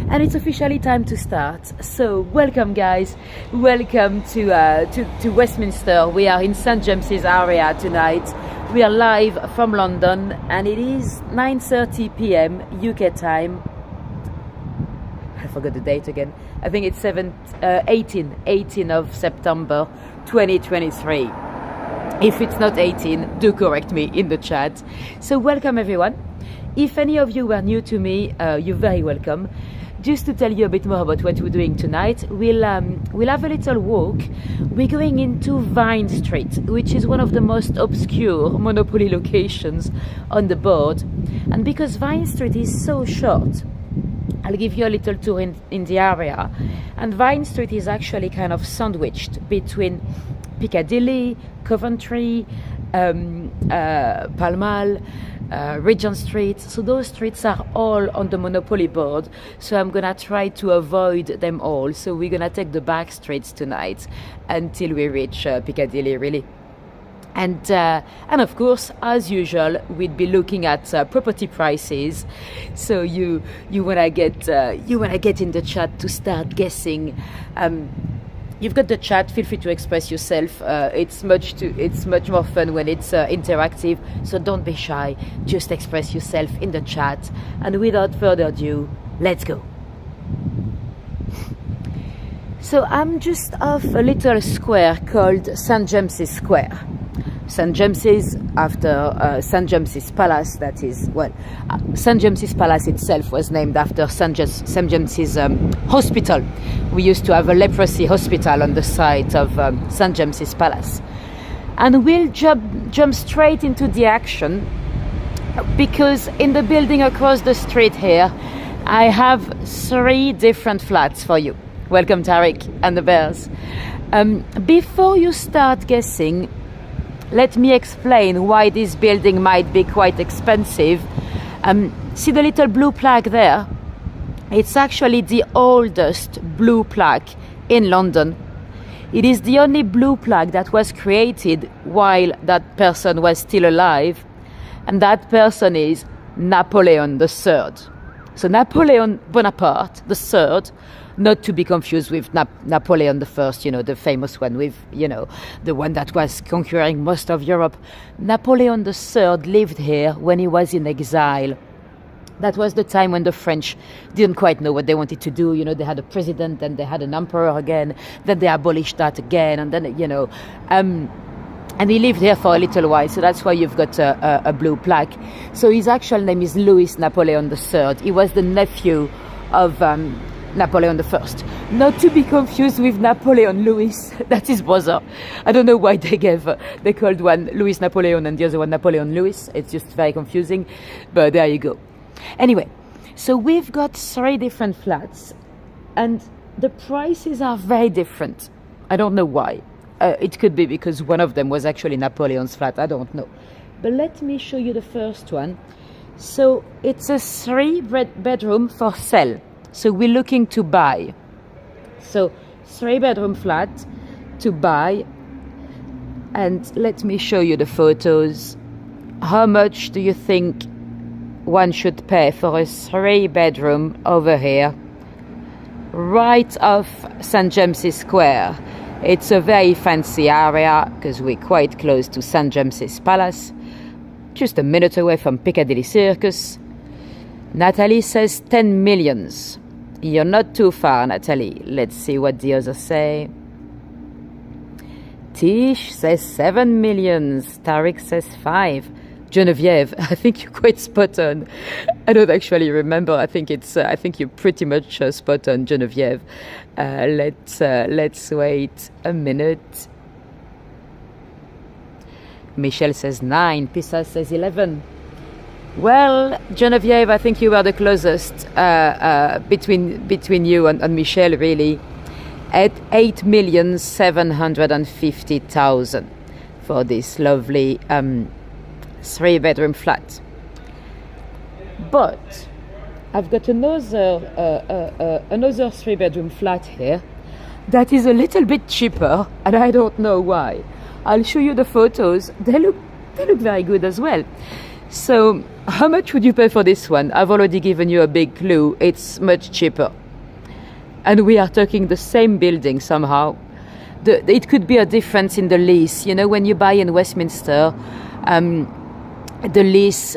and it's officially time to start. So welcome guys, welcome to Westminster. We are in St James's area tonight. We are live from London and it is 9:30 p.m. UK time. I forgot the date again. I think it's 18 of September 2023. If it's not 18, do correct me in the chat. So welcome everyone. If any of you were new to me, you're very welcome. Just to tell you a bit more about what we're doing tonight, we'll have a little walk. We're going into Vine Street, which is one of the most obscure Monopoly locations on the board. And because Vine Street is so short, I'll give you a little tour in the area. And Vine Street is actually kind of sandwiched between Piccadilly, Coventry, Pall Mall, Regent Street. So those streets are all on the Monopoly board. So I'm gonna try to avoid them all. So we're gonna take the back streets tonight until we reach Piccadilly, really. And of course, as usual, we'd be looking at property prices. So you wanna get in the chat to start guessing. You've got the chat. Feel free to express yourself. It's much more fun when it's interactive. So don't be shy. Just express yourself in the chat. And without further ado, let's go. So I'm just off a little square called St James's Square. St James's after St James's Palace. That is, well, St James's Palace itself was named after St James's Hospital. We used to have a leprosy hospital on the site of St James's Palace. And we'll jump straight into the action, because in the building across the street here, I have 3 different flats for you. Welcome Tariq and the Bears. Before you start guessing, let me explain why this building might be quite expensive. See the little blue plaque there? It's actually the oldest blue plaque in London. It is the only blue plaque that was created while that person was still alive. And that person is Napoleon III. So Napoleon Bonaparte III, not to be confused with Napoleon I, the famous one with, the one that was conquering most of Europe. Napoleon III lived here when he was in exile. That was the time when the French didn't quite know what they wanted to do. They had a president, then they had an emperor again, then they abolished that again, and then, and he lived here for a little while, so that's why you've got a blue plaque. So his actual name is Louis Napoleon III. He was the nephew of Napoleon I. Not to be confused with Napoleon Louis, that's his brother. I don't know why they called one Louis Napoleon and the other one Napoleon Louis. It's just very confusing, but there you go. Anyway, so we've got 3 different flats and the prices are very different. I don't know why. It could be because one of them was actually Napoleon's flat, I don't know. But let me show you the first one. So it's a 3-bedroom for sale. So we're looking to buy. So 3-bedroom flat to buy. And let me show you the photos. How much do you think one should pay for a 3-bedroom over here? Right off St James's Square. It's a very fancy area because we're quite close to St James's Palace. Just a minute away from Piccadilly Circus. Nathalie says 10 millions. You're not too far, Nathalie. Let's see what the others say. Tish says 7 millions. Tariq says 5. Genevieve, I think you're quite spot on. I don't actually remember. I think you're pretty much spot on, Genevieve. Let's wait a minute. Michelle says 9. Pisa says 11. Well, Genevieve, I think you were the closest between you and Michelle, really, at 8,750,000 for this lovely 3-bedroom flat. But I've got another 3-bedroom flat here that is a little bit cheaper, and I don't know why. I'll show you the photos. They look very good as well. So how much would you pay for this one? I've already given you a big clue. It's much cheaper. And we are talking the same building somehow. It could be a difference in the lease. You know, when you buy in Westminster, the lease,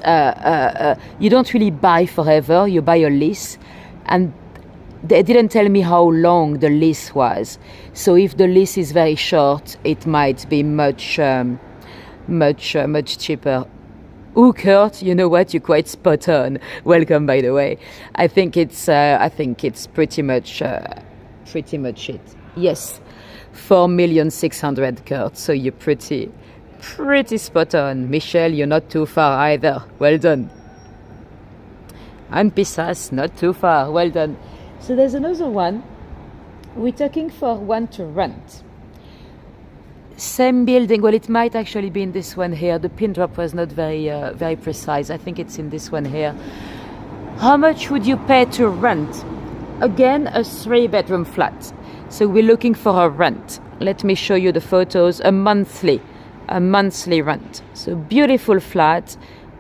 you don't really buy forever, you buy a lease. And they didn't tell me how long the lease was. So if the lease is very short, it might be much cheaper. Oh, Kurt, you know what? You're quite spot on. Welcome, by the way. I think it's pretty much it. Yes, 4,600,000, Kurt. So you're pretty spot on. Michelle, you're not too far either. Well done. And Pisas, not too far. Well done. So there's another one. We're talking for one to rent. Same building. Well, it might actually be in this one here. The pin drop was not very precise. I think it's in this one here. How much would you pay to rent? Again, a 3-bedroom flat. So we're looking for a rent. Let me show you the photos. A monthly rent. So beautiful flat,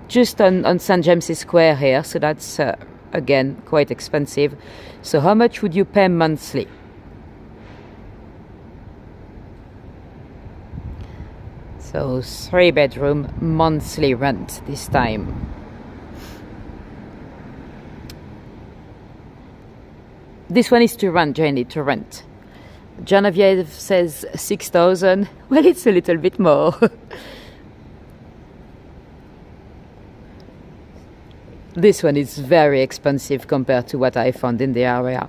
just on St. James's Square here. So that's again quite expensive. So how much would you pay monthly? So 3-bedroom monthly rent this time. This one is to rent, Jenny, to rent. Genevieve says 6,000. Well, it's a little bit more. This one is very expensive compared to what I found in the area.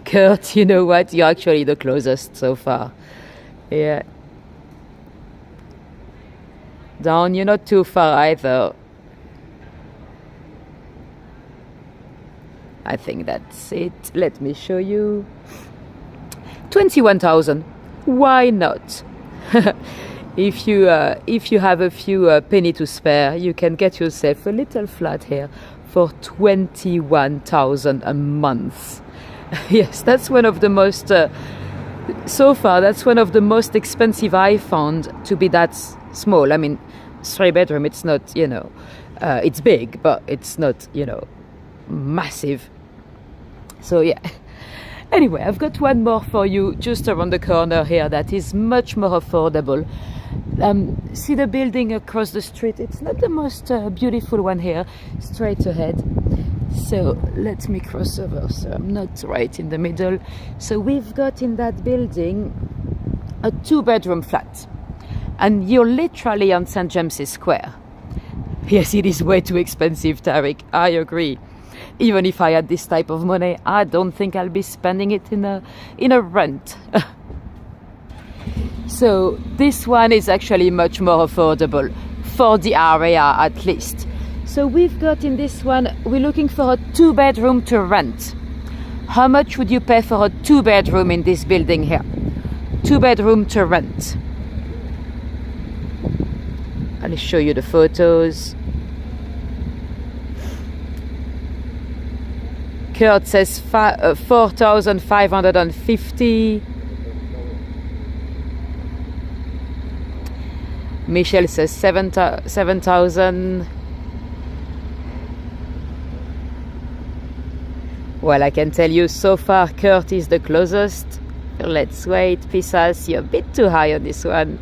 Kurt, you know what? You're actually the closest so far. Yeah. Down, you're not too far either. I think that's it. Let me show you. 21,000. Why not? If you have a few penny to spare, you can get yourself a little flat here for 21,000 a month. Yes, that's one of the most. So far, that's one of the most expensive I found to be that small. I mean, 3-bedroom. It's not, it's big, but it's not, massive. So yeah. Anyway, I've got one more for you just around the corner here that is much more affordable. See the building across the street? It's not the most beautiful one here, straight ahead. So let me cross over so I'm not right in the middle. So we've got in that building a 2-bedroom flat. And you're literally on St. James's Square. Yes, it is way too expensive, Tariq. I agree. Even if I had this type of money, I don't think I'll be spending it in a rent. So this one is actually much more affordable for the area at least. So we've got in this one, we're looking for a 2-bedroom to rent. How much would you pay for a 2-bedroom in this building here? 2-bedroom to rent. I'll show you the photos. Kurt says 4,550. Michelle says 7,000. Well, I can tell you so far Kurt is the closest. Let's wait. Pisas, you're a bit too high on this one.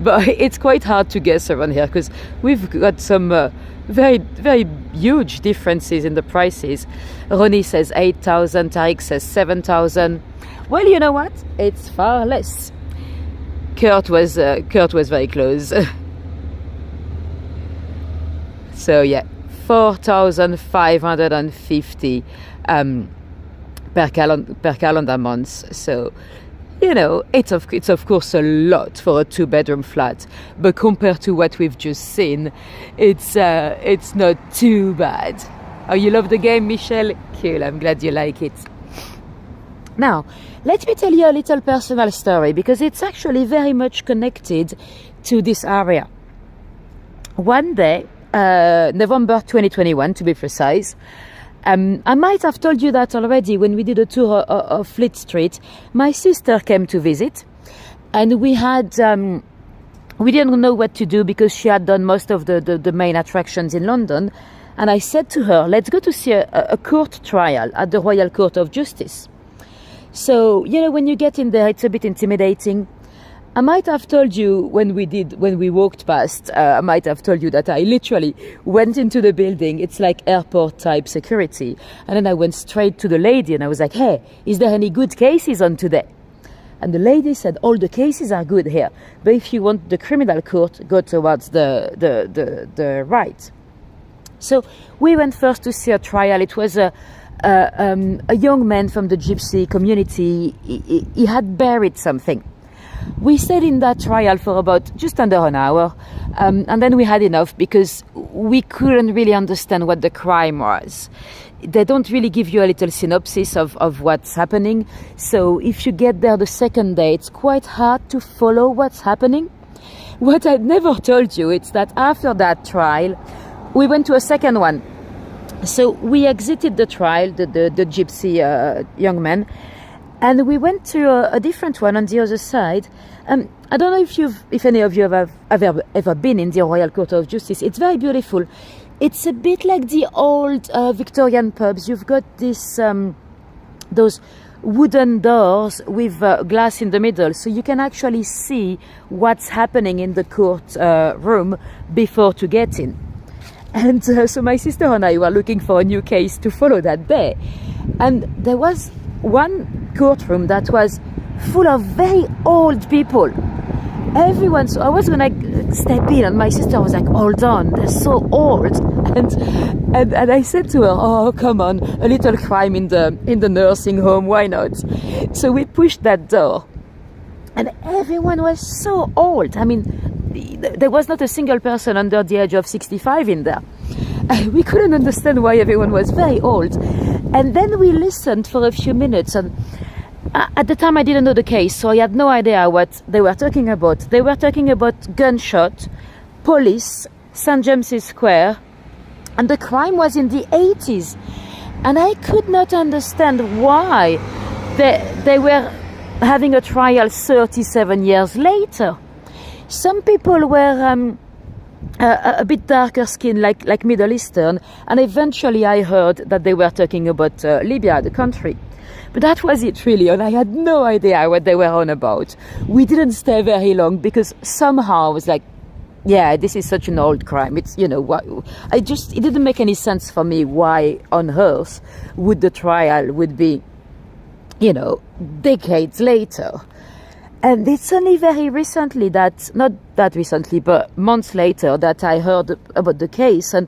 But it's quite hard to guess around here because we've got some very, very huge differences in the prices. Ronnie says 8,000, Tariq says 7,000. Well, you know what? It's far less. Kurt was very close. So yeah, 4,550 per calendar month. So it's of course a lot for a 2-bedroom flat, but compared to what we've just seen, it's not too bad. Oh, you love the game, Michelle? Cool, I'm glad you like it. Now, let me tell you a little personal story because it's actually very much connected to this area. One day, November 2021 to be precise, I might have told you that already when we did a tour of Fleet Street. My sister came to visit and we had we didn't know what to do because she had done most of the main attractions in London. And I said to her, let's go to see a court trial at the Royal Court of Justice. So, you know, when you get in there, it's a bit intimidating. I might have told you when we walked past, I might have told you that I literally went into the building. It's like airport type security. And then I went straight to the lady and I was like, hey, is there any good cases on today? And the lady said, all the cases are good here. But if you want the criminal court, go towards the right. So we went first to see a trial. It was a young man from the gypsy community. He had buried something. We stayed in that trial for about just under an hour, and then we had enough because we couldn't really understand what the crime was. They don't really give you a little synopsis of what's happening. So if you get there the second day, it's quite hard to follow what's happening. What I'd never told you is that after that trial, we went to a second one. So we exited the trial, the gypsy young man, and we went to a different one on the other side. I don't know if any of you have ever been in the Royal Court of Justice. It's very beautiful. It's a bit like the old Victorian pubs. You've got those wooden doors with glass in the middle, so you can actually see what's happening in the court room before to get in. And so my sister and I were looking for a new case to follow that day. And there was one courtroom that was full of very old people. Everyone, so I was going to step in and my sister was like, hold on, they're so old. And I said to her, oh, come on, a little crime in the nursing home, why not? So we pushed that door. And everyone was so old. I mean, there was not a single person under the age of 65 in there. We couldn't understand why everyone was very old. And then we listened for a few minutes. And at the time, I didn't know the case, so I had no idea what they were talking about. They were talking about gunshot, police, St. James's Square, and the crime was in the 80s. And I could not understand why they were having a trial 37 years later. Some people were a bit darker skin, like Middle Eastern, and eventually I heard that they were talking about Libya, the country. But that was it really, and I had no idea what they were on about. We didn't stay very long because somehow I was like, yeah, this is such an old crime. It's, you know, it didn't make any sense for me why on earth would the trial would be, you know, decades later. And it's only very recently not that recently, but months later that I heard about the case. And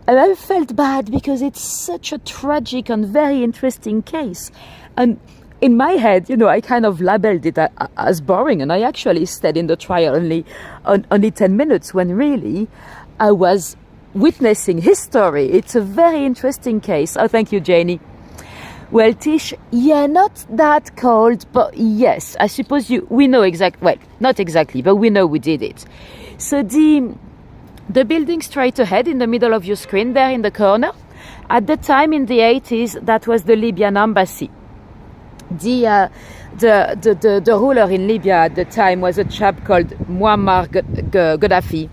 I felt bad because it's such a tragic and very interesting case. And in my head, you know, I kind of labeled it as boring. And I actually stayed in the trial only 10 minutes when really I was witnessing history. It's a very interesting case. Oh, thank you, Janie. Well, Tish, yeah, not that cold, but yes, I suppose we know well, not exactly, but we know we did it. So the building straight ahead in the middle of your screen there in the corner, at the time in the 80s, that was the Libyan embassy. The ruler in Libya at the time was a chap called Muammar Gaddafi,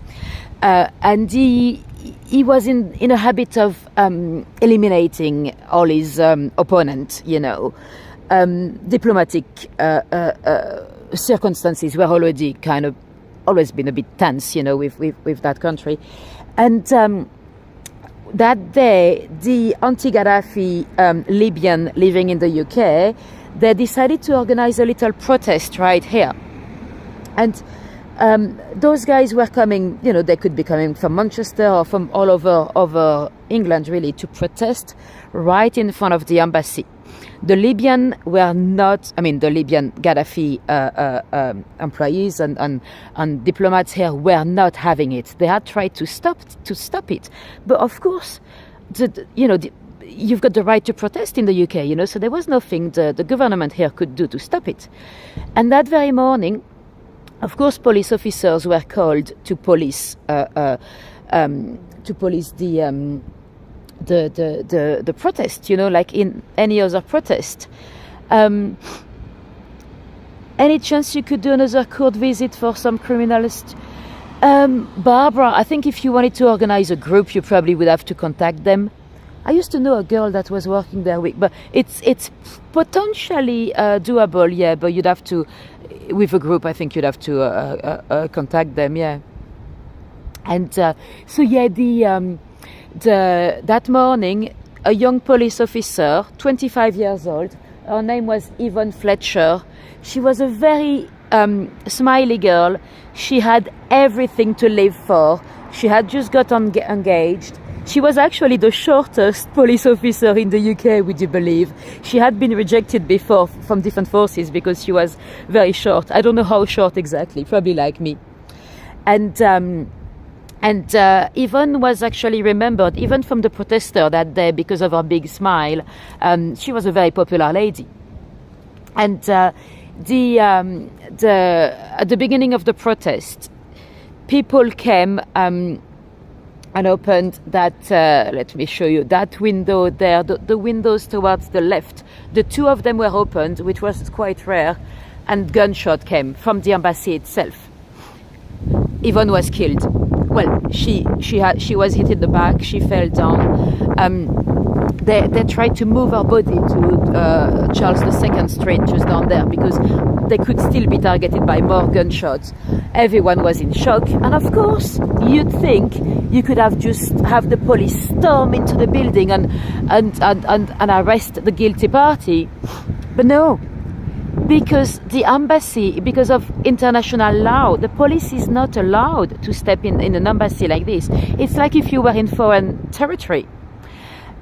and he was in a habit of eliminating all his opponents, you know. Diplomatic circumstances were already always been a bit tense, you know, with that country. And that day, the anti-Gaddafi Libyan living in the UK, they decided to organize a little protest right here. And those guys were coming, you know, they could be coming from Manchester or from all over England, really, to protest right in front of the embassy. The Libyan Gaddafi employees and diplomats here were not having it. They had tried to stop it. But of course, you've got the right to protest in the UK, you know, so there was nothing the government here could do to stop it. And that very morning, of course, police officers were called to police the protest, you know, like in any other protest. Any chance you could do another court visit for some criminals? Barbara, I think if you wanted to organize a group, you probably would have to contact them. I used to know a girl that was working there, but it's potentially doable, yeah. But you'd have to, with a group, I think you'd have to contact them, yeah. And so yeah, that morning, a young police officer, 25 years old, her name was Yvonne Fletcher. She was a very smiley girl. She had everything to live for. She had just got engaged. She was actually the shortest police officer in the UK, would you believe? She had been rejected before from different forces because she was very short. I don't know how short exactly, probably like me. And Yvonne was actually remembered, even from the protester that day, because of her big smile. She was a very popular lady. And at the beginning of the protest, people came and opened that, let me show you, that window there, the windows towards the left. The two of them were opened, which was quite rare, and gunshot came from the embassy itself. Yvonne was killed. Well, she was hit in the back, she fell down. They tried to move her body to Charles II Street, just down there, because they could still be targeted by more gunshots. Everyone was in shock, and of course, you'd think you could have the police storm into the building and arrest the guilty party, but no. Because the embassy, because of international law, the police is not allowed to step in an embassy like this. It's like if you were in foreign territory.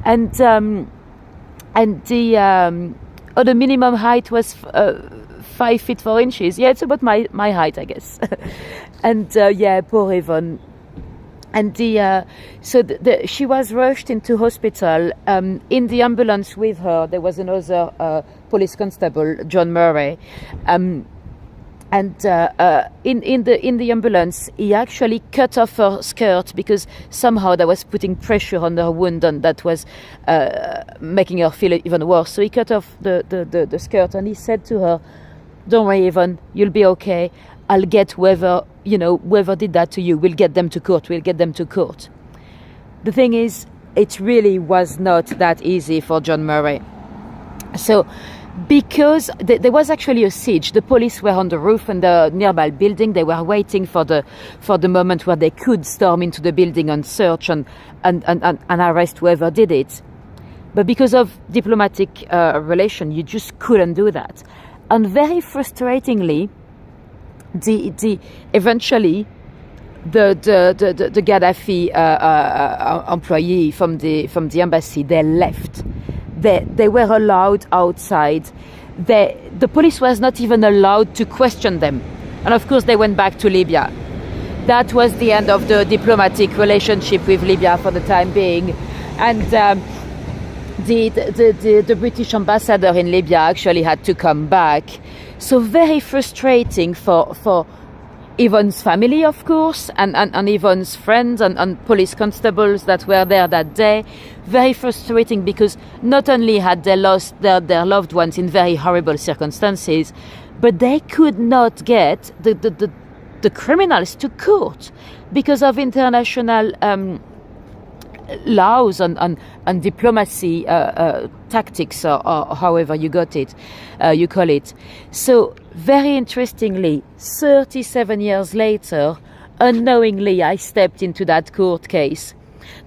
And the minimum height was 5 feet 4 inches. Yeah, it's about my height, I guess. And yeah, poor Yvonne. And she was rushed into hospital. In the ambulance with her, there was another police constable, John Murray. In the ambulance, he actually cut off her skirt because somehow that was putting pressure on her wound, and that was making her feel even worse. So he cut off the skirt, and he said to her, "Don't worry, Yvonne, you'll be okay. I'll get whoever did that to you. We'll get them to court. We'll get them to court." The thing is, it really was not that easy for John Murray. So, because there was actually a siege, the police were on the roof in the nearby building. They were waiting for the moment where they could storm into the building and search and arrest whoever did it. But because of diplomatic relation, you just couldn't do that. And very frustratingly, eventually the Gaddafi employee from the embassy, they left. They were allowed outside. The police was not even allowed to question them, and of course they went back to Libya. That was the end of the diplomatic relationship with Libya for the time being, and the British ambassador in Libya actually had to come back. So very frustrating for Yvonne's family, of course, and Yvonne's friends and police constables that were there that day. Very frustrating because not only had they lost their loved ones in very horrible circumstances, but they could not get the criminals to court because of international laws and diplomacy tactics, or however you call it. So very interestingly, 37 years later, unknowingly I stepped into that court case.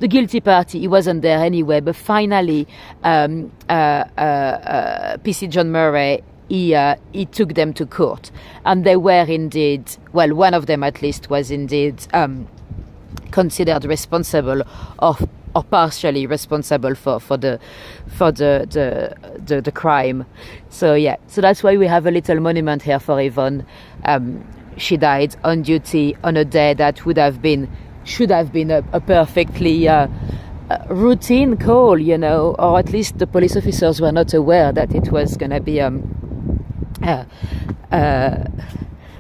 The guilty party, he wasn't there anyway, but finally PC John Murray, he took them to court, and they were indeed, well, one of them at least was indeed considered responsible or partially responsible for the crime. So yeah, so that's why we have a little monument here for Yvonne. She died on duty on a day that should have been a perfectly routine call, or at least the police officers were not aware that it was going to be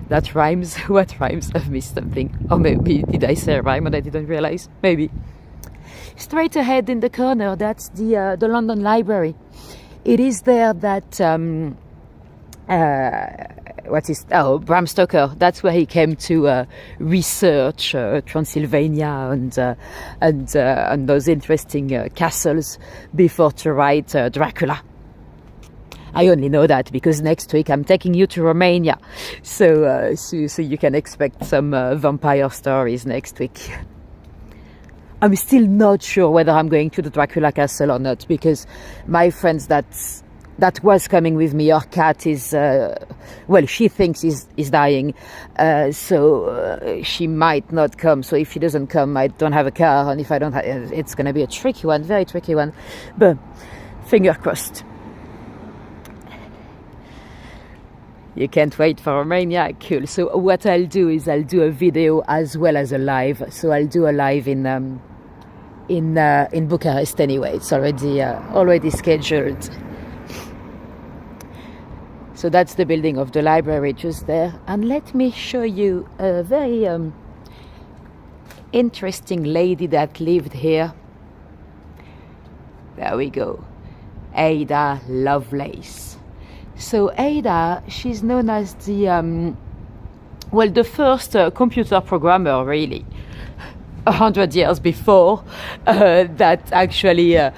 that rhymes. What rhymes? I've missed something. Or maybe did I say a rhyme and I didn't realize? Maybe. Straight ahead in the corner, that's the London Library. It is there that Bram Stoker. That's where he came to research Transylvania and those interesting castles before to write Dracula. I only know that because next week I'm taking you to Romania, so you can expect some vampire stories next week. I'm still not sure whether I'm going to the Dracula castle or not, because my friends that was coming with me, her cat is she thinks is dying, so she might not come. So if she doesn't come, I don't have a car, and if I don't have, it's going to be a tricky one, very tricky one, but finger crossed. You can't wait for Romania? Cool. So what I'll do is I'll do a video as well as a live. So I'll do a live in Bucharest anyway. It's already scheduled. So that's the building of the library just there. And let me show you a very interesting lady that lived here. There we go. Ada Lovelace. So Ada, she's known as the first computer programmer, really, 100 years before that actually, that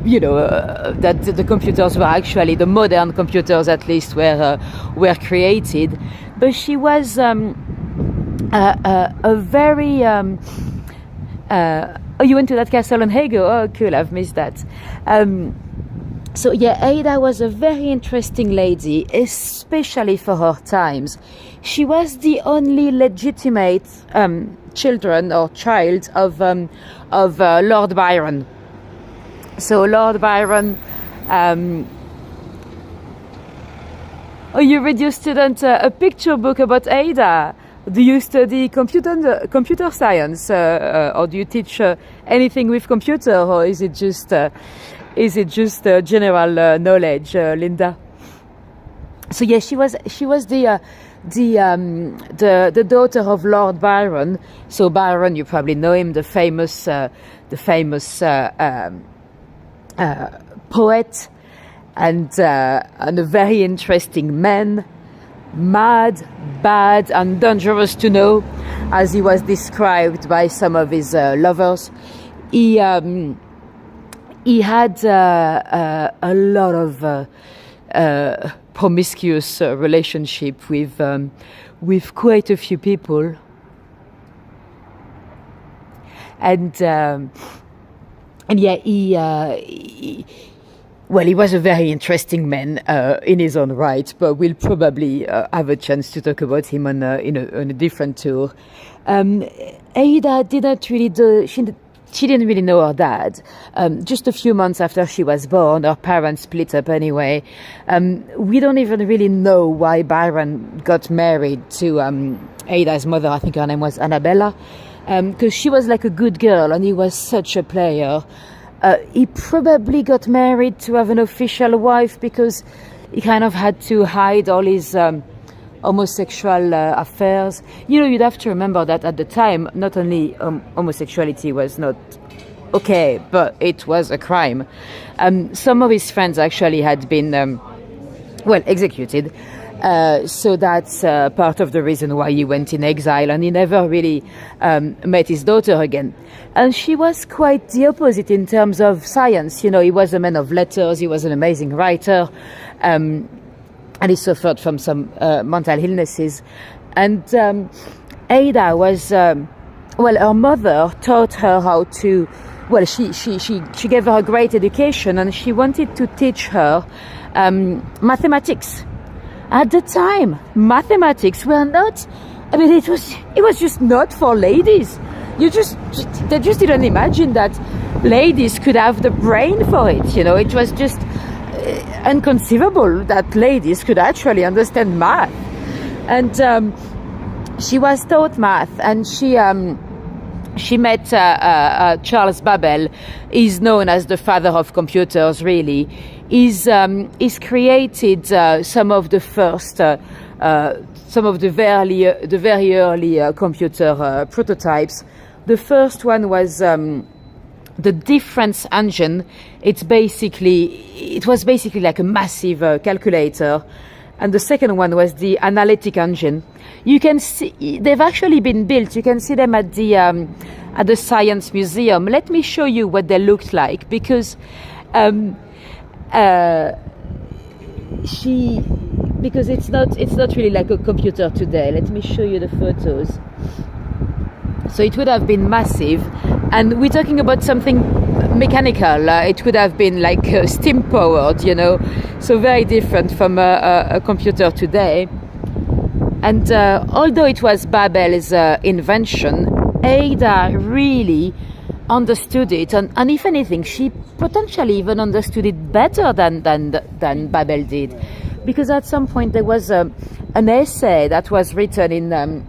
the computers were actually, the modern computers at least, were created. But she was a very... you went to that castle on Hego? Oh, cool, I've missed that. So yeah, Ada was a very interesting lady, especially for her times. She was the only legitimate child of Lord Byron. So Lord Byron, you read your student a picture book about Ada. Do you study computer science, or do you teach anything with computer, or is it just general knowledge, Linda? So yeah, she was the daughter of Lord Byron. So Byron, you probably know him, the famous poet, and a very interesting man, mad, bad, and dangerous to know, as he was described by some of his lovers. He had a lot of promiscuous relationship with quite a few people, and yeah, he was a very interesting man in his own right, but we'll probably have a chance to talk about him on a different tour. Ada didn't really she didn't really know her dad. Just a few months after she was born, her parents split up anyway. We don't even really know why Byron got married to Ada's mother. I think her name was Annabella, because she was like a good girl and he was such a player. He probably got married to have an official wife because he kind of had to hide all his homosexual affairs. You'd have to remember that at the time, not only homosexuality was not okay, but it was a crime. Some of his friends actually had been executed. So that's part of the reason why he went in exile, and he never really met his daughter again. And she was quite the opposite in terms of science. He was a man of letters, he was an amazing writer, and he suffered from some mental illnesses. And Ada was, her mother taught her how to, she gave her a great education, and she wanted to teach her mathematics. At the time, mathematics were not, it was just not for ladies. They just didn't imagine that ladies could have the brain for it. It was just inconceivable that ladies could actually understand math. And she was taught math, and she met Charles Babbage. He's known as the father of computers, really. He's created some of the very early computer prototypes. The first one was the difference engine. It was basically like a massive calculator, and the second one was the analytic engine. You can see they've actually been built. You can see them at the Science Museum. Let me show you what they looked like, because it's not really like a computer today. Let me show you the photos. So it would have been massive, and we're talking about something mechanical. It would have been like steam powered, you know, so very different from a computer today. And although it was Babel's invention, Ada really understood it, and if anything, she potentially even understood it better than Babel did, because at some point there was an essay that was written in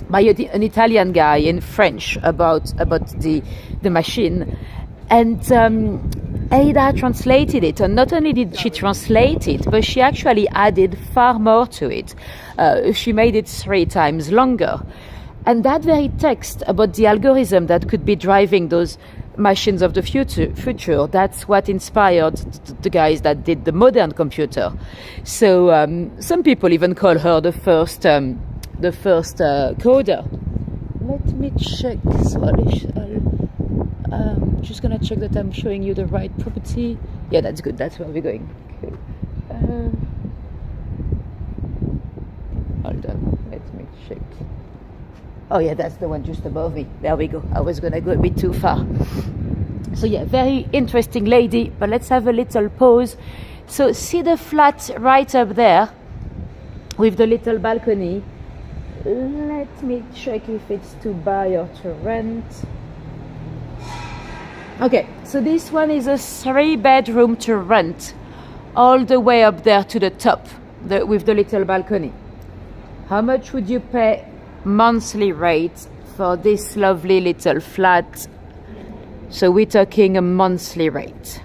by an Italian guy in French about the machine, and Ada translated it, and not only did she translate it, but she actually added far more to it. She made it 3 times longer, and that very text about the algorithm that could be driving those machines of the future, that's what inspired the guys that did the modern computer. So some people even call her the first coder. Let me check. So I'm just gonna check that I'm showing you the right property. Yeah, that's good. That's where we're going. Okay. Hold on. Let me check. Oh yeah, that's the one just above me. There we go. I was gonna go a bit too far. So yeah, very interesting lady. But let's have a little pause. So see the flat right up there with the little balcony. Let me check if it's to buy or to rent. Okay, so this one is a 3-bedroom to rent, all the way up there to the top, with the little balcony. How much would you pay monthly rate for this lovely little flat? So we're talking a monthly rate.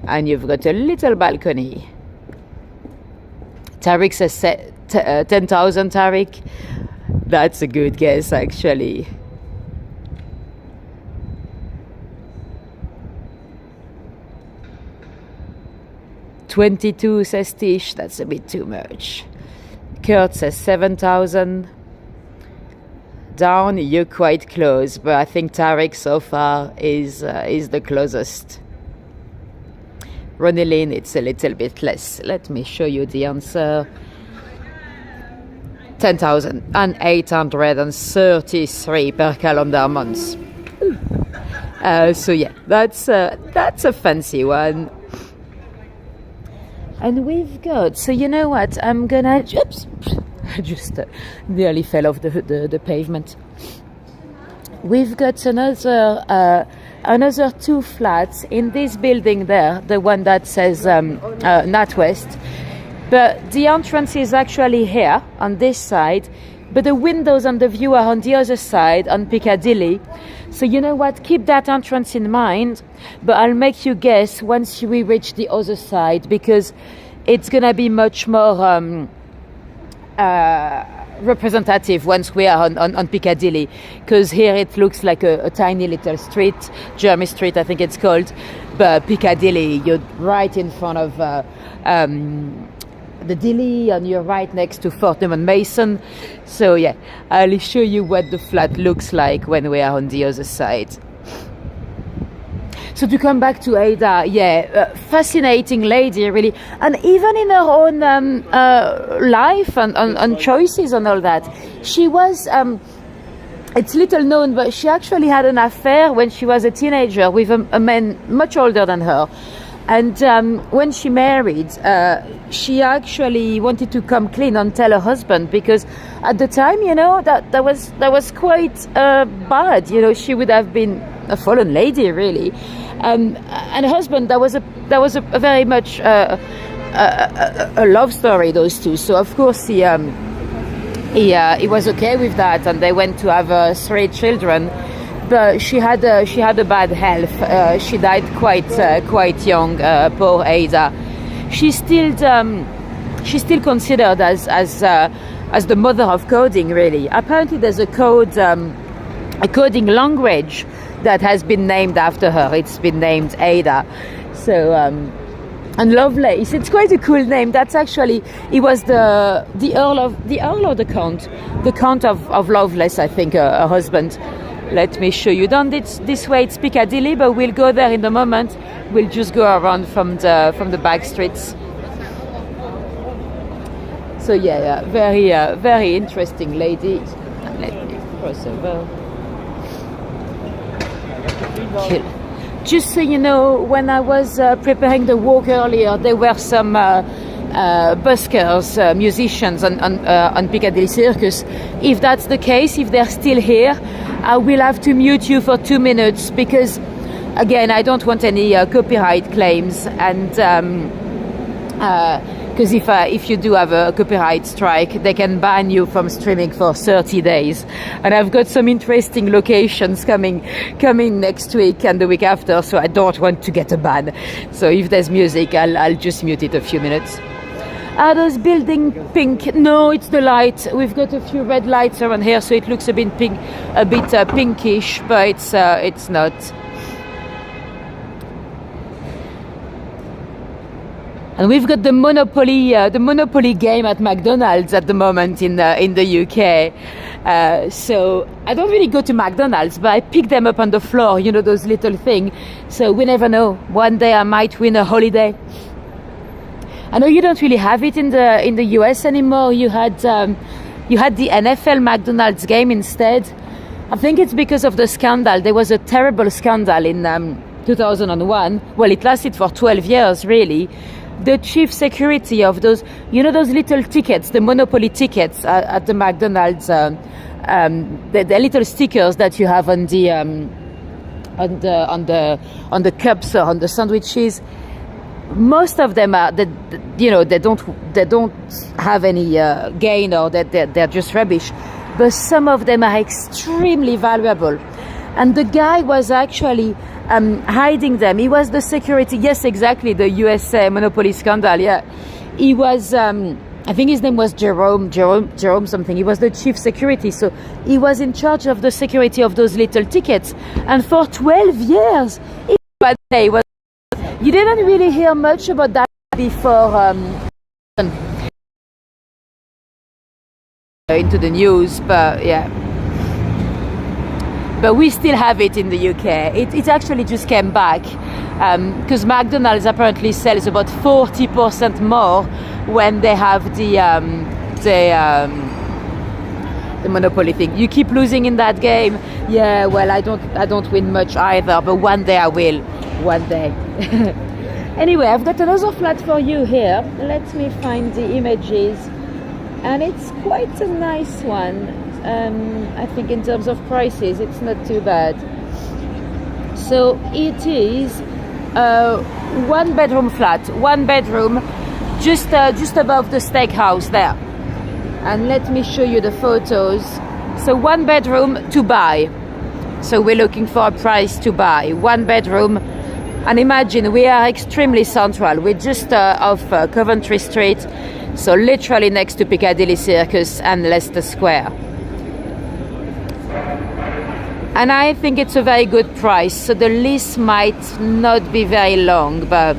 And you've got a little balcony. Tariq says 10,000, Tariq. That's a good guess, actually. $22 says Tish. That's a bit too much. Kurt says 7,000. Down, you're quite close, but I think Tariq so far is the closest. Ronelyn, it's a little bit less. Let me show you the answer. 10,833 per calendar month. So yeah, that's a fancy one. And we've got, so you know what, I'm gonna, oops, I just nearly fell off the pavement. We've got another 2 flats in this building there, the one that says NatWest. But the entrance is actually here on this side, but the windows and the view are on the other side on Piccadilly. So you know what, keep that entrance in mind, but I'll make you guess once we reach the other side, because it's gonna be much more representative once we are on Piccadilly, because here it looks like a tiny little street, Jeremy Street I think it's called, but Piccadilly, you're right in front of the Dilly, and you're right next to Fortnum and Mason. So yeah, I'll show you what the flat looks like when we are on the other side. So to come back to Ada, fascinating lady, really, and even in her own life and choices and all that, she was. It's little known, but she actually had an affair when she was a teenager with a man much older than her. And when she married, she actually wanted to come clean and tell her husband, because at the time, you know, that was quite bad. You know, she would have been a fallen lady, really. And her husband, that was a very much a love story, those two. So of course he was okay with that, and they went to have 3 children. But she had a bad health. She died quite young. Poor Ada. She's still considered as the mother of coding. Really, apparently there's a coding language that has been named after her. It's been named Ada. So and Lovelace, it's quite a cool name. That's actually, he was the Earl or the Count of Lovelace, I think, her husband. Let me show you. Down this way it's Piccadilly, but we'll go there in a moment. We'll just go around from the back streets. So yeah, very interesting lady. Let me cross over. Cool. Just so you know, when I was preparing the walk earlier, there were some buskers, musicians on Piccadilly Circus. If that's the case, if they're still here, I will have to mute you for 2 minutes because, again, I don't want any copyright claims, and because if you do have a copyright strike, they can ban you from streaming for 30 days. And I've got some interesting locations coming next week and the week after, so I don't want to get a ban. So if there's music, I'll just mute it a few minutes. Are those building pink? No, it's the light. We've got a few red lights around here, so it looks a bit pinkish, but it's not. And we've got the Monopoly game at McDonald's at the moment in the UK. So I don't really go to McDonald's, but I pick them up on the floor, you know, those little things. So we never know. One day I might win a holiday. I know you don't really have it in the US anymore. You had the NFL McDonald's game instead. I think it's because of the scandal. There was a terrible scandal in 2001. Well, it lasted for 12 years, really. The chief security of those, you know, those little tickets, the Monopoly tickets at the McDonald's, the little stickers that you have on the cups or on the sandwiches. Most of them are, they don't have any gain, or they're just rubbish. But some of them are extremely valuable. And the guy was actually hiding them. He was the security. Yes, exactly. The USA Monopoly scandal. Yeah, he was. I think his name was Jerome something. He was the chief security. So he was in charge of the security of those little tickets. And for 12 years, he was. You didn't really hear much about that before into the news, but yeah. But we still have it in the UK. It actually just came back because McDonald's apparently sells about 40% more when they have the Monopoly thing. You keep losing in that game. Yeah, well, I don't win much either, but one day I will. One day. Anyway, I've got another flat for you here. Let me find the images, and it's quite a nice one. I think in terms of prices, it's not too bad. So it is a 1-bedroom flat, 1 bedroom, just above the steakhouse there. And let me show you the photos. So 1 bedroom to buy. So we're looking for a price to buy. 1 bedroom. And imagine, we are extremely central. We're just off Coventry Street, so literally next to Piccadilly Circus and Leicester Square. And I think it's a very good price. So the lease might not be very long, but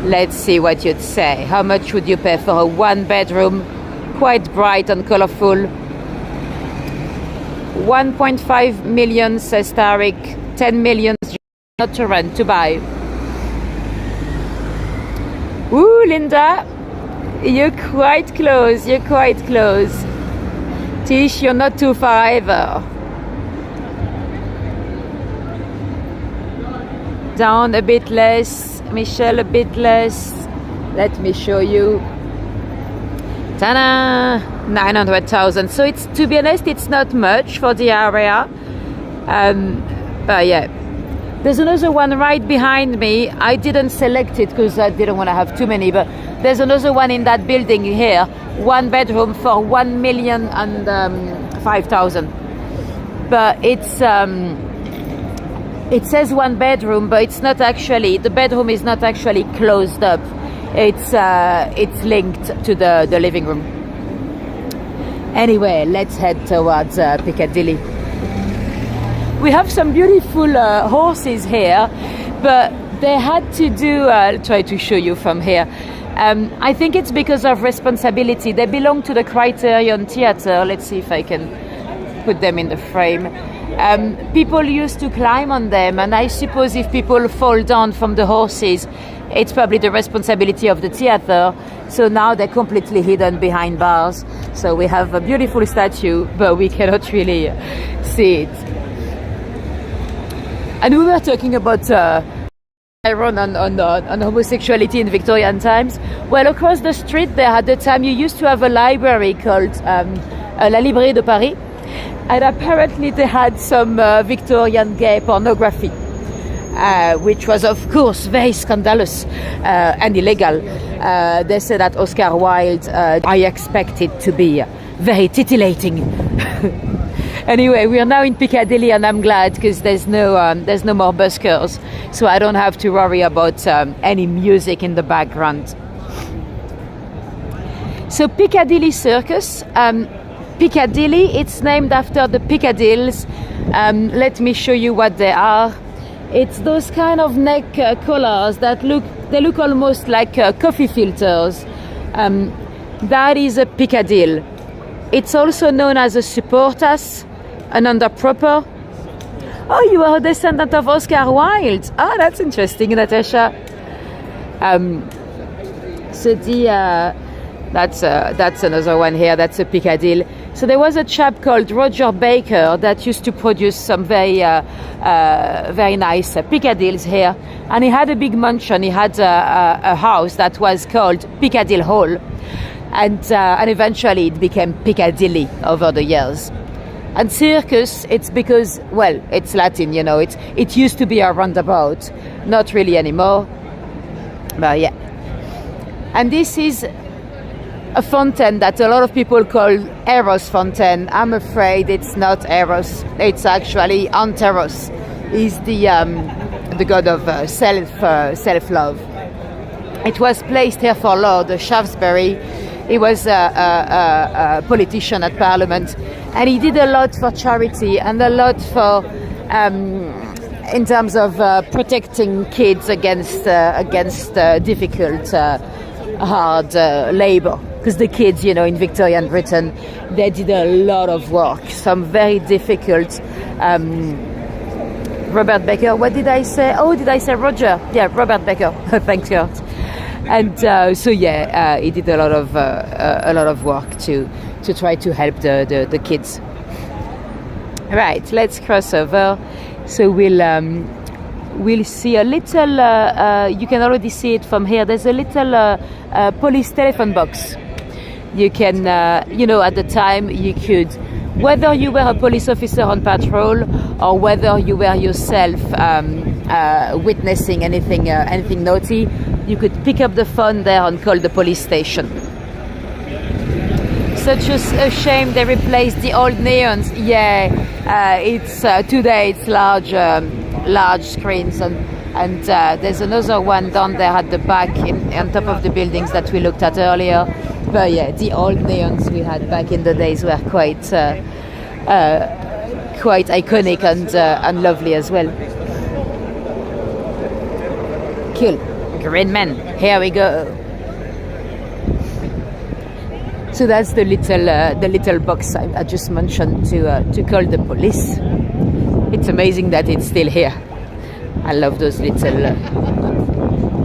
let's see what you'd say. How much would you pay for a 1 bedroom, quite bright and colorful? 1.5 million, says Tariq. 10 million not to rent, to buy. Ooh, Linda, you're quite close. Tish, you're not too far either. Down a bit less. Michelle, a bit less. Let me show you. Ta-da! 900,000. So it's, to be honest, it's not much for the area. But yeah. There's another one right behind me. I didn't select it because I didn't want to have too many, but there's another one in that building here. 1 bedroom for 1,005,000. But it's it says 1 bedroom, but it's not actually. The bedroom is not actually closed up. It's linked to the living room. Anyway, let's head towards Piccadilly. We have some beautiful horses here, but they had to do, I'll try to show you from here. I think it's because of responsibility. They belong to the Criterion Theatre. Let's see if I can put them in the frame. People used to climb on them, and I suppose if people fall down from the horses, it's probably the responsibility of the theatre. So now they're completely hidden behind bars. So we have a beautiful statue, but we cannot really see it. And we were talking about on homosexuality in Victorian times. Well, across the street there at the time you used to have a library called La Librairie de Paris, and apparently they had some Victorian gay pornography, which was of course very scandalous and illegal. They say that Oscar Wilde, I expect it to be very titillating. Anyway, we are now in Piccadilly, and I'm glad because there's no more buskers, so I don't have to worry about any music in the background. So Piccadilly Circus, Piccadilly, it's named after the Piccadilles. Let me show you what they are. It's those kind of neck collars that look almost like coffee filters. That is a Piccadille. It's also known as a supportas, an underproper. Oh, you are a descendant of Oscar Wilde. Oh, that's interesting, Natasha. So that's another one here. That's a Piccadille. So there was a chap called Roger Baker that used to produce some very nice Piccadilles here, and he had a big mansion. He had a house that was called Piccadilly Hall, and eventually it became Piccadilly over the years. And circus, it's because, well, it's Latin, you know. It used to be a roundabout, not really anymore. But yeah. And this is a fountain that a lot of people call Eros fountain. I'm afraid it's not Eros. It's actually Anteros. He's the god of self-love. It was placed here for Lord Shaftesbury. He was a politician at Parliament, and he did a lot for charity and a lot for in terms of protecting kids against difficult hard labor. Because the kids, you know, in Victorian Britain, they did a lot of work, some very difficult. Robert Baker, what did I say? Oh, did I say Roger? Yeah, Robert Baker. Thanks, God. And he did a lot of work to try to help the kids. Right, let's cross over. So we'll see a little. You can already see it from here. There's a little police telephone box. You can, at the time you could, whether you were a police officer on patrol or whether you were yourself witnessing anything naughty, you could pick up the phone there and call the police station. Such a shame they replaced the old neons. Yeah, it's today it's large screens, and there's another one down there at the back on top of the buildings that we looked at earlier. But yeah, the old neons we had back in the days were quite iconic and lovely as well. Cool. Green man. Here we go. So that's the little box I just mentioned to call the police. It's amazing that it's still here. I love those little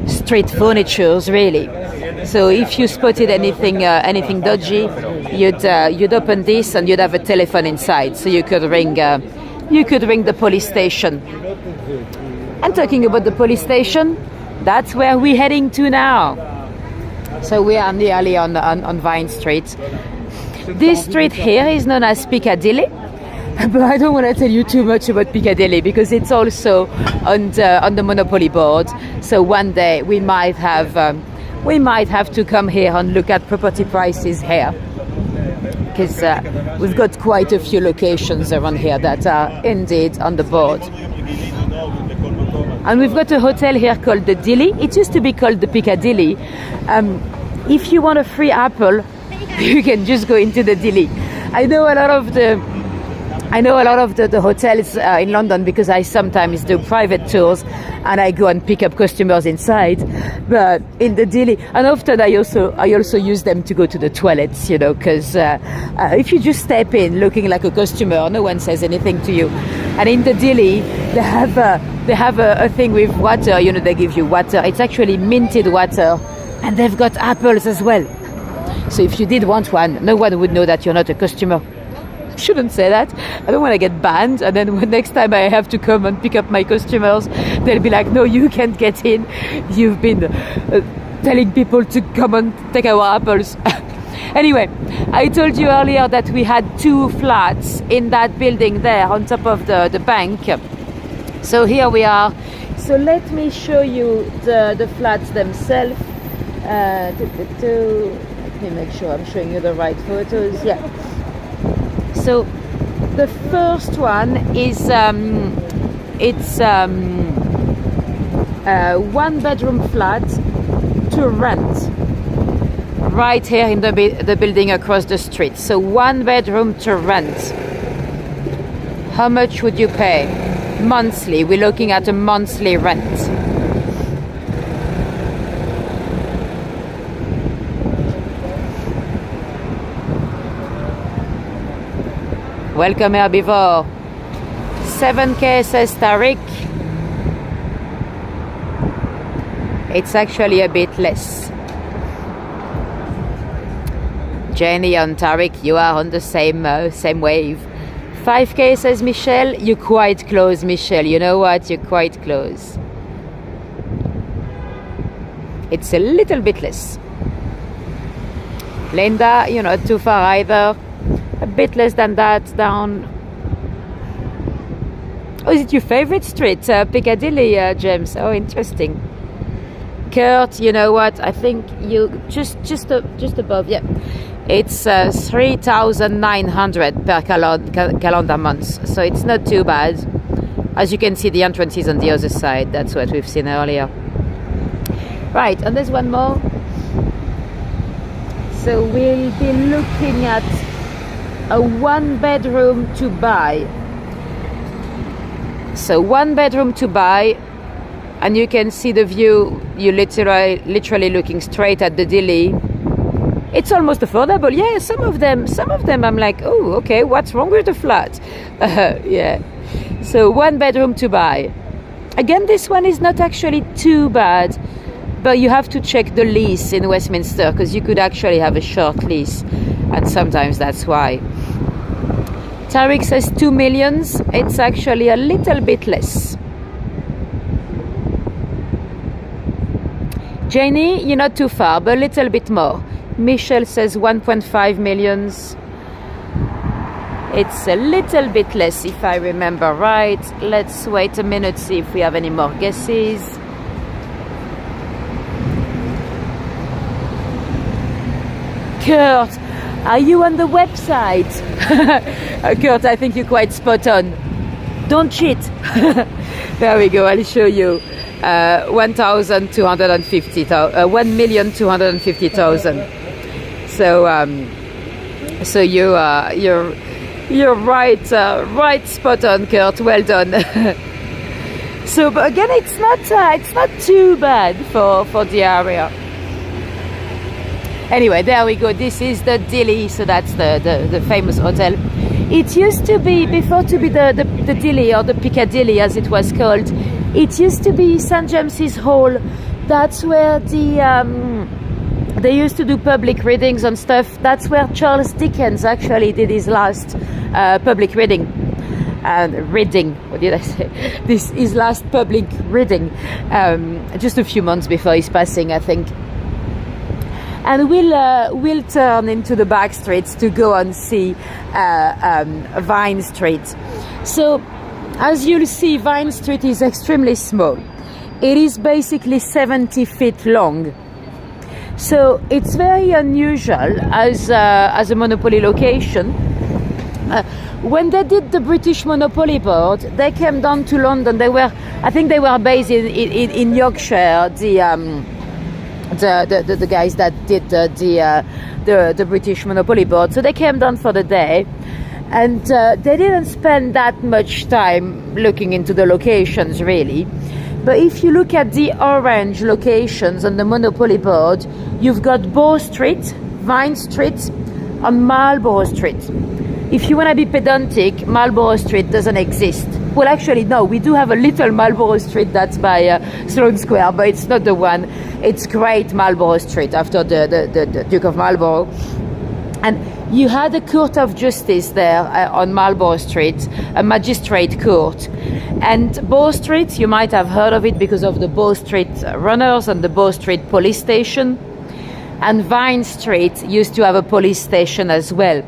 street furnitures, really. So if you spotted anything dodgy, you'd open this and you'd have a telephone inside, so you could ring the police station. And talking about the police station, that's where we're heading to now. So we are nearly on Vine Street. This street here is known as Piccadilly, but I don't want to tell you too much about Piccadilly because it's also on the Monopoly board. So one day we might have to come here and look at property prices here, because we've got quite a few locations around here that are indeed on the board. And we've got a hotel here called the Dilly. It used to be called the Piccadilly. If you want a free apple, you can just go into the Dilly. I know a lot of the I know a lot of the hotels in London because I sometimes do private tours and I go and pick up customers inside. But in the Dili, and often I also use them to go to the toilets, you know, because if you just step in looking like a customer, no one says anything to you. And in the Dili, they have a thing with water, you know, they give you water. It's actually minted water, and they've got apples as well. So if you did want one, no one would know that you're not a customer. Shouldn't say that. I don't want to get banned, and then when next time I have to come and pick up my customers, they'll be like, no, you can't get in. You've been telling people to come and take our apples. Anyway, I told you earlier that we had 2 flats in that building there on top of the bank. So here we are. So let me show you the flats themselves. Let me make sure I'm showing you the right photos. Yeah. So the first one is it's a 1-bedroom flat to rent right here in the building across the street. So 1 bedroom to rent. How much would you pay monthly? We're looking at a monthly rent. Welcome, herbivore. 7K says Tariq. It's actually a bit less. Jenny and Tariq, you are on the same wave. 5K says Michelle. You're quite close, Michelle. You know what? You're quite close. It's a little bit less. Linda, you're not too far either. A bit less than that down. Oh, is it your favorite street? Piccadilly, James. Oh, interesting. Kurt, you know what? I think you just above. Yeah, it's 3,900 per calendar month. So it's not too bad. As you can see, the entrance is on the other side. That's what we've seen earlier. Right, and there's one more. So we'll be looking at a 1-bedroom to buy. So 1 bedroom to buy, and you can see the view. You're literally looking straight at the Dili. It's almost affordable. Yeah, some of them I'm like, oh, okay, what's wrong with the flat? Yeah. So 1 bedroom to buy. Again, this one is not actually too bad, but you have to check the lease in Westminster because you could actually have a short lease, and sometimes that's why. Tariq says 2 million. It's actually a little bit less. Janie, you're not too far, but a little bit more. Michelle says 1.5 million. It's a little bit less if I remember right. Let's wait a minute, see if we have any more guesses. Kurt, are you on the website? Kurt, I think you're quite spot on. Don't cheat. There we go, I'll show you. 1,250,000. So you're right spot on, Kurt. Well done. So, but again, it's not too bad for the area. Anyway, there we go. This is the Dili, so that's the famous hotel. It used to be, before to be the Dili, or the Piccadilly as it was called, it used to be St. James's Hall. That's where they used to do public readings and stuff. That's where Charles Dickens actually did his last public reading. What did I say? This his last public reading, just a few months before his passing, I think. And we'll turn into the back streets to go and see Vine Street. So, as you'll see, Vine Street is extremely small. It is basically 70 feet long. So it's very unusual as a monopoly location. When they did the British Monopoly Board, they came down to London. I think they were based in Yorkshire. The guys that did the British Monopoly Board. So they came down for the day, And they didn't spend that much time looking into the locations, really. But if you look at the orange locations on the Monopoly board, you've got Bow Street, Vine Street, and Marlborough Street. If you want to be pedantic, Marlborough Street doesn't exist. Well, actually, no, we do have a little Marlborough Street that's by Sloane Square, but it's not the one. It's Great Marlborough Street after the Duke of Marlborough. And you had a court of justice there on Marlborough Street, a magistrate court. And Bow Street, you might have heard of it because of the Bow Street runners and the Bow Street police station. And Vine Street used to have a police station as well.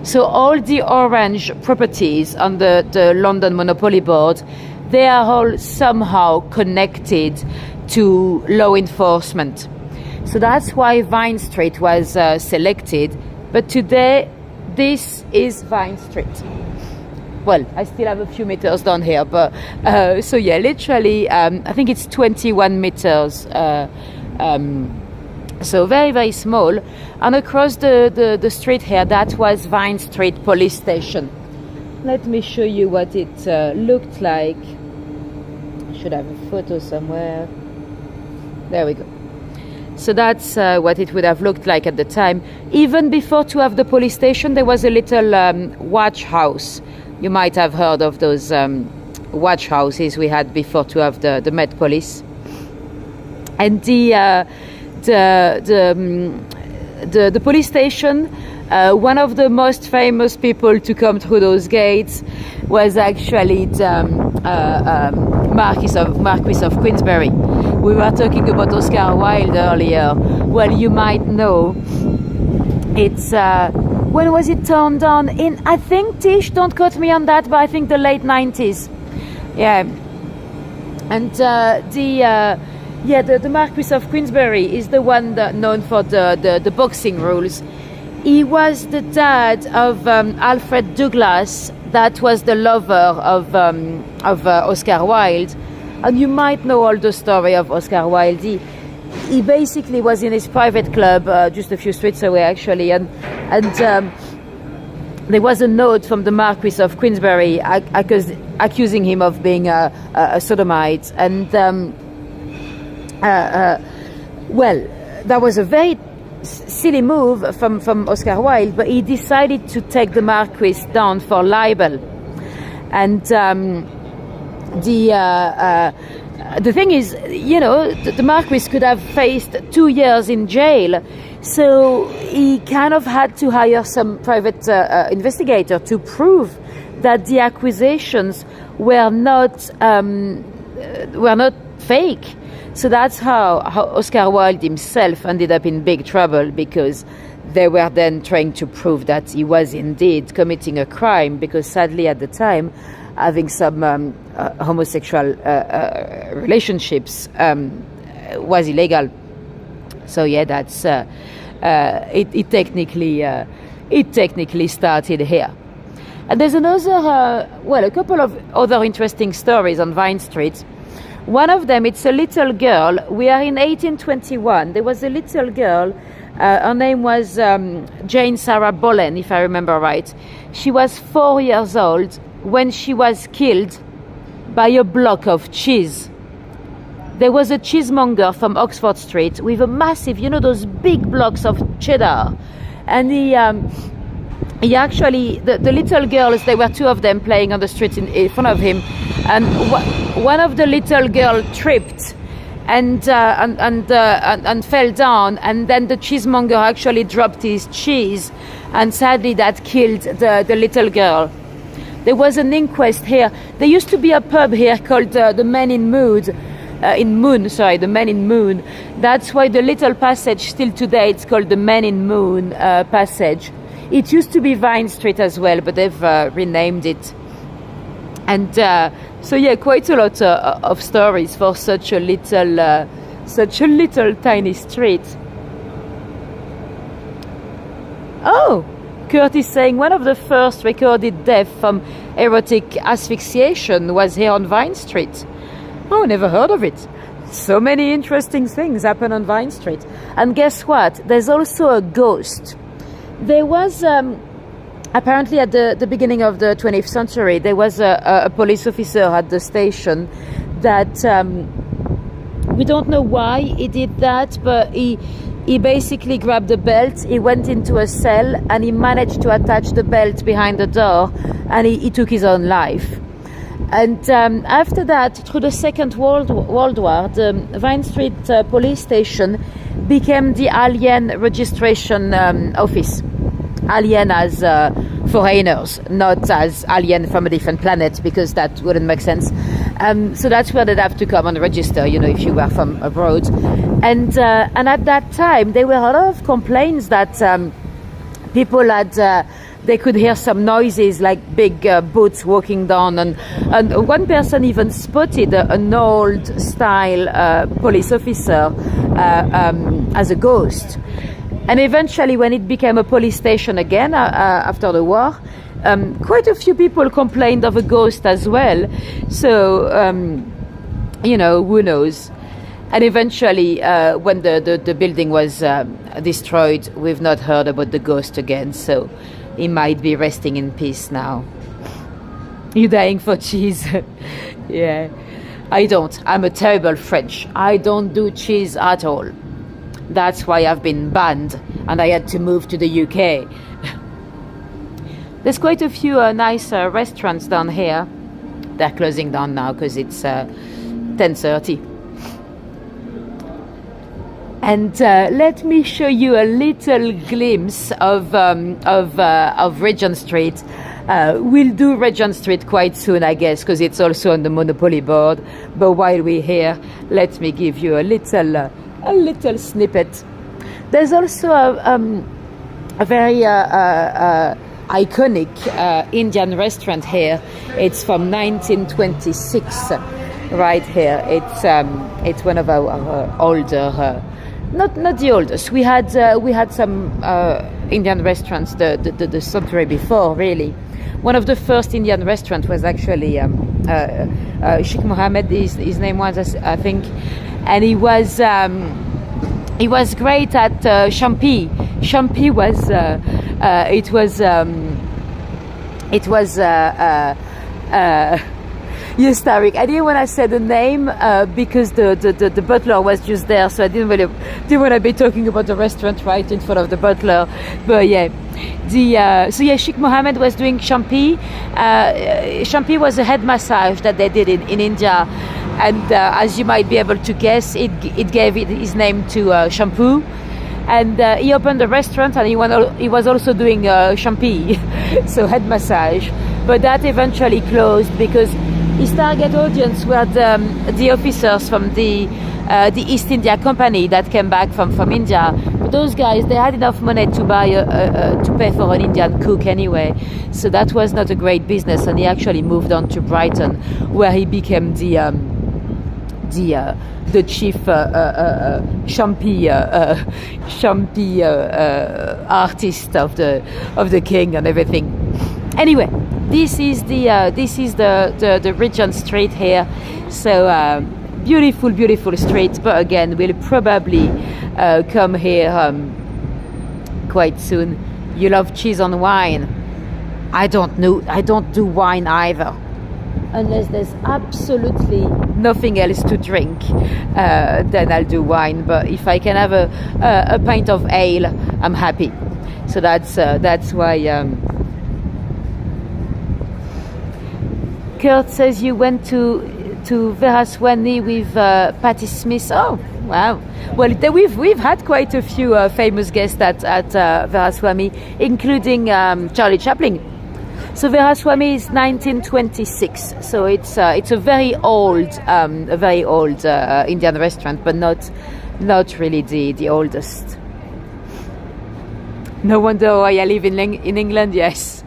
So all the orange properties on the London Monopoly board, they are all somehow connected to law enforcement. So that's why Vine Street was selected. But today, this is Vine Street. Well, I still have a few meters down here, but so yeah, literally, I think it's 21 meters. So very, very small. And across the street here, that was Vine Street Police Station. Let me show you what it looked like. I should have a photo somewhere. There we go. So that's what it would have looked like at the time. Even before to have the police station, there was a little watch house. You might have heard of those watch houses we had before to have the Met Police. And the police station, one of the most famous people to come through those gates was actually the Marquis of Queensberry. We were talking about Oscar Wilde earlier. Well, you might know it's when was it turned on? In, I think, Tish, don't quote me on that, but I think the late 90s. Yeah. And the Marquis of Queensberry is the one that known for the boxing rules. He was the dad of Alfred Douglas, that was the lover of Oscar Wilde. And you might know all the story of Oscar Wilde. He basically was in his private club just a few streets away, actually, and there was a note from the Marquis of Queensberry accusing him of being a sodomite. And well, that was a very silly move from Oscar Wilde, but he decided to take the Marquis down for libel. And the thing is, you know, the Marquis could have faced 2 years in jail, so he kind of had to hire some private investigator to prove that the accusations were not fake. So that's how Oscar Wilde himself ended up in big trouble, because they were then trying to prove that he was indeed committing a crime, because sadly at the time, having some homosexual relationships was illegal. So yeah, that's it technically started here. And there's another, a couple of other interesting stories on Vine Street. One of them, it's a little girl. We are in 1821. There was a little girl. Her name was Jane Sarah Bolen, if I remember right. She was 4 years old when she was killed by a block of cheese. There was a cheesemonger from Oxford Street with a massive, you know, those big blocks of cheddar. And he actually, the little girls, there were two of them playing on the street in front of him. And one of the little girl tripped and fell down. And then the cheesemonger actually dropped his cheese. And sadly, that killed the little girl. There was an inquest here. There used to be a pub here called the Men in Moon. The Men in Moon. That's why the little passage still today, it's called the Men in Moon passage. It used to be Vine Street as well, but they've renamed it. And so yeah, quite a lot of stories for such a little tiny street. Oh, Kurt is saying one of the first recorded deaths from erotic asphyxiation was here on Vine Street. Oh, never heard of it. So many interesting things happen on Vine Street. And guess what? There's also a ghost. There was apparently at the beginning of the 20th century, there was a police officer at the station that we don't know why he did that, but he basically grabbed the belt, he went into a cell, and he managed to attach the belt behind the door, and he took his own life. And after that, through the Second World War, the Vine Street police station became the alien registration office. Alien as foreigners, not as alien from a different planet, because that wouldn't make sense. So that's where they'd have to come and register, you know, if you were from abroad. And at that time, there were a lot of complaints that people had. They could hear some noises like big boots walking down, and one person even spotted an old style police officer as a ghost. And eventually, when it became a police station again after the war, quite a few people complained of a ghost as well. So, you know, who knows? And eventually, when the building was destroyed, we've not heard about the ghost again. So he might be resting in peace now. You dying for cheese? Yeah. I don't. I'm a terrible French. I don't do cheese at all. That's why I've been banned and I had to move to the UK. There's quite a few nice restaurants down here. They're closing down now because it's 10:30. And let me show you a little glimpse of Regent Street. We'll do Regent Street quite soon, I guess, because it's also on the Monopoly board. But while we're here, let me give you a little snippet. There's also a very iconic Indian restaurant here. It's from 1926, right here. It's one of our older. Not the oldest. We had some Indian restaurants the century before, really. One of the first Indian restaurants was actually Sheikh Mohammed. His name was, I think, and he was great at Champi. Champi was yes, Tariq. I didn't want to say the name because the butler was just there, so I didn't want to be talking about the restaurant right in front of the butler. But yeah, Sheikh Mohammed was doing Champi. Champi was a head massage that they did in India, and as you might be able to guess, it gave his name to shampoo. And he opened a restaurant, and he was also doing Champi, so head massage. But that eventually closed because his target audience were the officers from the East India Company that came back from India. But those guys, they had enough money to buy to pay for an Indian cook anyway. So that was not a great business, and he actually moved on to Brighton, where he became the chief Champi artist of the king and everything. Anyway, this is the Regent Street here. So beautiful street. But again, we'll probably come here quite soon. You love cheese on wine. I don't do wine either. Unless there's absolutely nothing else to drink, then I'll do wine. But if I can have a pint of ale, I'm happy. So that's why. Kurt says you went to Veraswani with Patti Smith. Oh, wow. Well, we've had quite a few famous guests at Veraswami, including Charlie Chaplin. So Veraswami is 1926. So it's a very old Indian restaurant, but not really the oldest. No wonder why I live in England. Yes.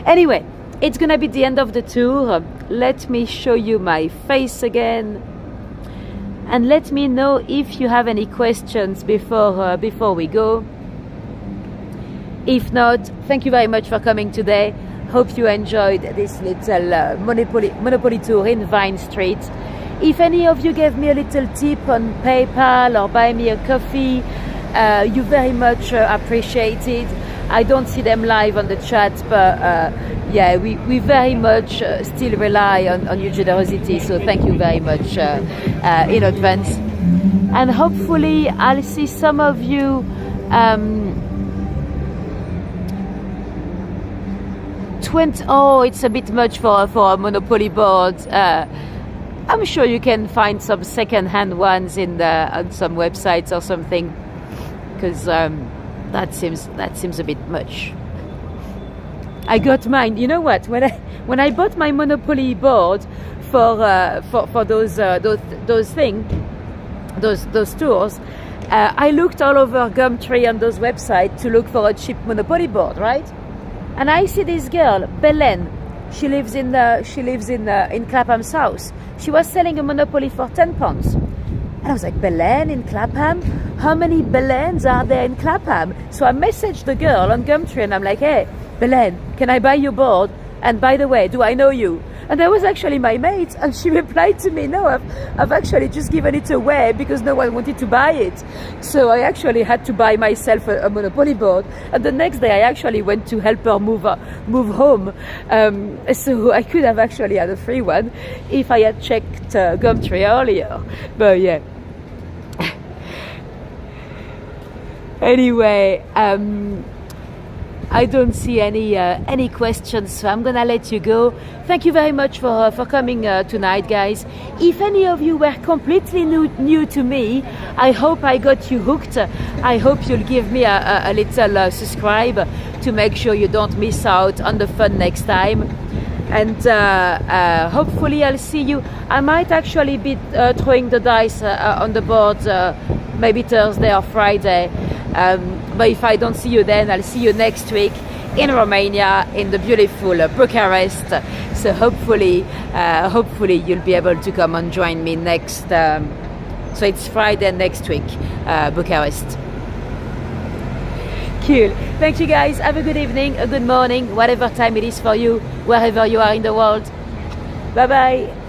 Anyway. It's gonna be the end of the tour. Let me show you my face again, and let me know if you have any questions before we go. If not, thank you very much for coming today. Hope you enjoyed this little Monopoly tour in Vine Street. If any of you gave me a little tip on PayPal or buy me a coffee, you very much appreciated. I don't see them live on the chat, but yeah, we very much still rely on your generosity. So thank you very much in advance. And hopefully I'll see some of you 20. Oh, it's a bit much for a Monopoly board. I'm sure you can find some second-hand ones on some websites or something, because that seems a bit much. I got mine. You know what? When I bought my Monopoly board for those tours, I looked all over Gumtree and those websites to look for a cheap Monopoly board, right? And I see this girl, Belen. She lives in Clapham South. She was selling a Monopoly for £10. And I was like, Belen in Clapham? How many Belens are there in Clapham? So I messaged the girl on Gumtree and I'm like, hey, Belen, can I buy your board? And by the way, do I know you? And that was actually my mate, and she replied to me, no, I've actually just given it away because no one wanted to buy it. So I actually had to buy myself a Monopoly board. And the next day I actually went to help her move home. So I could have actually had a free one if I had checked Gumtree earlier. But yeah. Anyway, I don't see any questions, so I'm gonna let you go. Thank you very much for coming tonight, guys. If any of you were completely new to me, I hope I got you hooked. I hope you'll give me a little subscribe to make sure you don't miss out on the fun next time. And hopefully I'll see you. I might actually be throwing the dice on the board maybe Thursday or Friday. But if I don't see you then, I'll see you next week in Romania, in the beautiful Bucharest. So hopefully you'll be able to come and join me next. So it's Friday next week, Bucharest. Cool. Thank you guys. Have a good evening, a good morning, whatever time it is for you, wherever you are in the world. Bye bye.